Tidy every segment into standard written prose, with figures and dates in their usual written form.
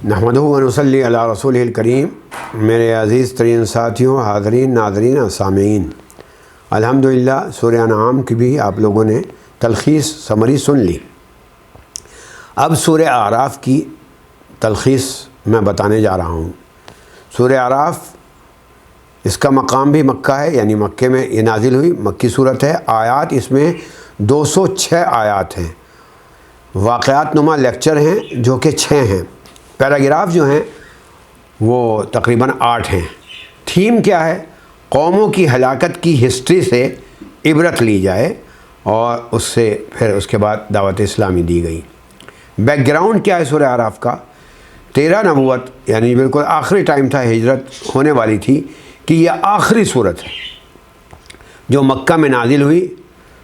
نحمدہ و نصلی علی رسولہ الکریم۔ میرے عزیز ترین ساتھیوں، حاضرین، ناظرین، سامعین، الحمدللہ سورہ انعام کی بھی آپ لوگوں نے تلخیص سمری سن لی۔ اب سورہ اعراف کی تلخیص میں بتانے جا رہا ہوں۔ سورہ اعراف اس کا مقام بھی مکہ ہے، یعنی مکے میں یہ نازل ہوئی، مکی صورت ہے۔ آیات اس میں 206 آیات ہیں۔ واقعات نما لیکچر ہیں جو کہ 6 ہیں۔ پیراگراف جو ہیں وہ تقریباً 8 ہیں۔ تھیم کیا ہے؟ قوموں کی ہلاکت کی ہسٹری سے عبرت لی جائے اور اس سے پھر اس کے بعد دعوت اسلامی دی گئی۔ بیک گراؤنڈ کیا ہے سورہ اعراف کا؟ 13 نبوت، یعنی بالکل آخری ٹائم تھا، ہجرت ہونے والی تھی کہ یہ آخری صورت ہے جو مکہ میں نازل ہوئی۔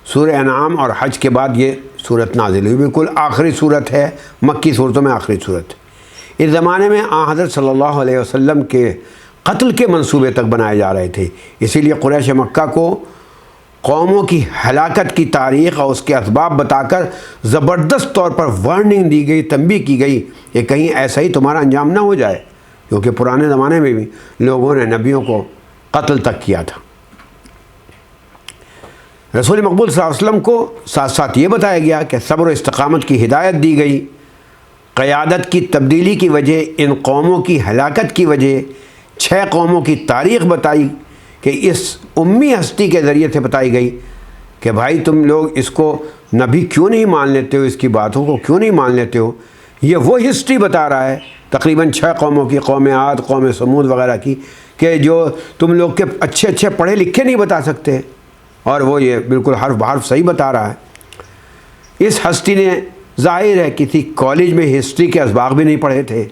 سورہ انعام اور حج کے بعد یہ صورت نازل ہوئی، بالکل آخری صورت ہے، مکی صورتوں میں آخری صورت۔ اس زمانے میں حضرت صلی اللہ علیہ وسلم کے قتل کے منصوبے تک بنائے جا رہے تھے، اسی لیے قریش مکہ کو قوموں کی ہلاکت کی تاریخ اور اس کے اسباب بتا کر زبردست طور پر وارننگ دی گئی، تنبیہ کی گئی کہ کہیں ایسا ہی تمہارا انجام نہ ہو جائے، کیونکہ پرانے زمانے میں بھی لوگوں نے نبیوں کو قتل تک کیا تھا۔ رسول مقبول صلی اللہ علیہ وسلم کو ساتھ ساتھ یہ بتایا گیا کہ صبر و استقامت کی ہدایت دی گئی۔ قیادت کی تبدیلی کی وجہ، ان قوموں کی ہلاکت کی وجہ 6 قوموں کی تاریخ بتائی کہ اس امی ہستی کے ذریعے سے بتائی گئی کہ بھائی تم لوگ اس کو نبی کیوں نہیں مان لیتے ہو، اس کی باتوں کو کیوں نہیں مان لیتے ہو۔ یہ وہ ہسٹری بتا رہا ہے تقریباً 6 قوموں کی، قوم عاد، قوم سمود وغیرہ کی، کہ جو تم لوگ کے اچھے پڑھے لکھے نہیں بتا سکتے، اور وہ یہ بالکل حرف بحرف صحیح بتا رہا ہے۔ اس ہستی نے ظاہر ہے کسی کالج میں ہسٹری کے اسباق بھی نہیں پڑھے تھے۔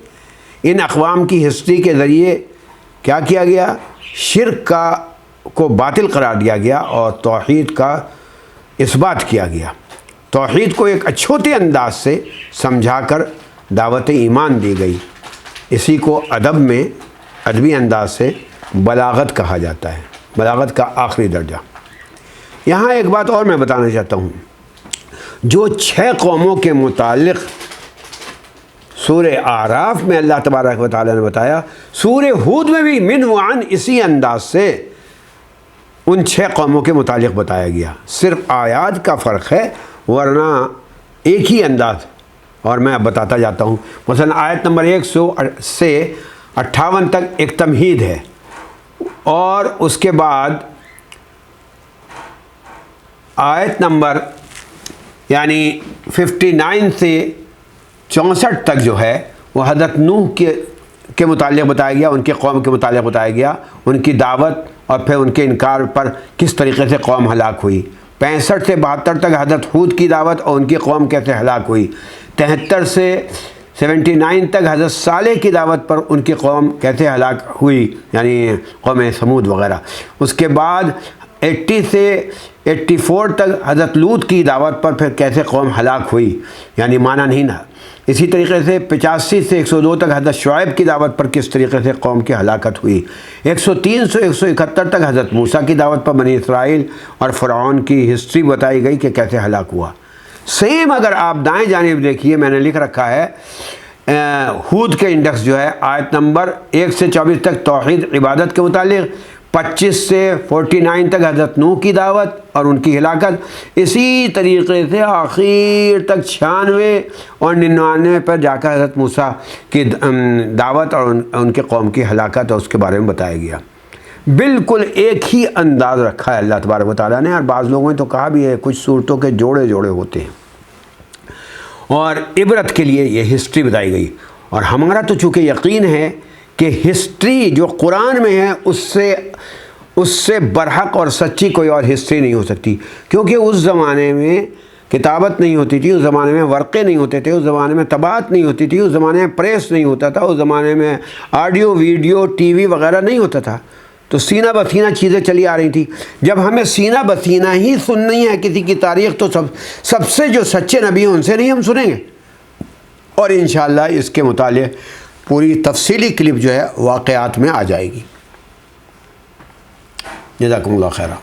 ان اقوام کی ہسٹری کے ذریعے کیا کیا گیا؟ شرک کو باطل قرار دیا گیا اور توحید کا اثبات کیا گیا۔ توحید کو ایک اچھوتے انداز سے سمجھا کر دعوت ایمان دی گئی۔ اسی کو ادب میں ادبی انداز سے بلاغت کہا جاتا ہے، بلاغت کا آخری درجہ۔ یہاں ایک بات اور میں بتانا چاہتا ہوں، جو 6 قوموں کے متعلق سورہ اعراف میں اللہ تبارک و تعالیٰ نے بتایا، سورہ ہود میں بھی من وعن اسی انداز سے ان 6 قوموں کے متعلق بتایا گیا۔ صرف آیات کا فرق ہے، ورنہ ایک ہی انداز۔ اور میں اب بتاتا جاتا ہوں۔ مثلا آیت نمبر 100 سے 58 تک ایک تمہید ہے، اور اس کے بعد آیت نمبر یعنی 59 سے 64 تک جو ہے وہ حضرت نوح کے متعلق بتایا گیا، ان کے قوم کے متعلق بتایا گیا، ان کی دعوت اور پھر ان کے انکار پر کس طریقے سے قوم ہلاک ہوئی۔ 65 سے 72 تک حضرت ہود کی دعوت اور ان کی قوم کیسے ہلاک ہوئی۔ 73 سے 79 تک حضرت صالح کی دعوت پر ان کی قوم کیسے ہلاک ہوئی، یعنی قوم سمود وغیرہ۔ اس کے بعد 80 سے 84 تک حضرت لوط کی دعوت پر پھر کیسے قوم ہلاک ہوئی، یعنی مانا نہیں نا۔ اسی طریقے سے 85 سے 102 تک حضرت شعیب کی دعوت پر کس طریقے سے قوم کی ہلاکت ہوئی۔ 103 سے 171 تک حضرت موسیٰ کی دعوت پر بنی اسرائیل اور فرعون کی ہسٹری بتائی گئی کہ کیسے ہلاک ہوا۔ سیم اگر آپ دائیں جانب دیکھیے، میں نے لکھ رکھا ہے ہود کے انڈیکس جو ہے، آیت نمبر 1 سے 24 تک توحید عبادت کے متعلق، 25 سے 49 تک حضرت نوح کی دعوت اور ان کی ہلاکت، اسی طریقے سے آخر تک 96 اور 99 پر جا کر حضرت موسیٰ کی دعوت اور ان کے قوم کی ہلاکت اور اس کے بارے میں بتایا گیا۔ بالکل ایک ہی انداز رکھا ہے اللہ تبارک و تعالیٰ نے، اور بعض لوگوں نے تو کہا بھی ہے کچھ صورتوں کے جوڑے ہوتے ہیں، اور عبرت کے لیے یہ ہسٹری بتائی گئی۔ اور ہمارا تو چونکہ یقین ہے کہ ہسٹری جو قرآن میں ہے اس سے برحق اور سچی کوئی اور ہسٹری نہیں ہو سکتی، کیونکہ اس زمانے میں کتابت نہیں ہوتی تھی، اس زمانے میں ورقے نہیں ہوتے تھے، اس زمانے میں طباعت نہیں ہوتی تھی، اس زمانے میں پریس نہیں ہوتا تھا، اس زمانے میں آڈیو ویڈیو ٹی وی وغیرہ نہیں ہوتا تھا، تو سینہ بسینہ چیزیں چلی آ رہی تھیں۔ جب ہمیں سینہ بسینہ ہی سننی ہے کسی کی تاریخ، تو سب سے جو سچے نبی ہیں ان سے نہیں ہم سنیں گے، اور انشاءاللہ اس کے متعلق پوری تفصیلی کلپ جو ہے واقعات میں آ جائے گی۔ جزاکم اللہ خیرہ۔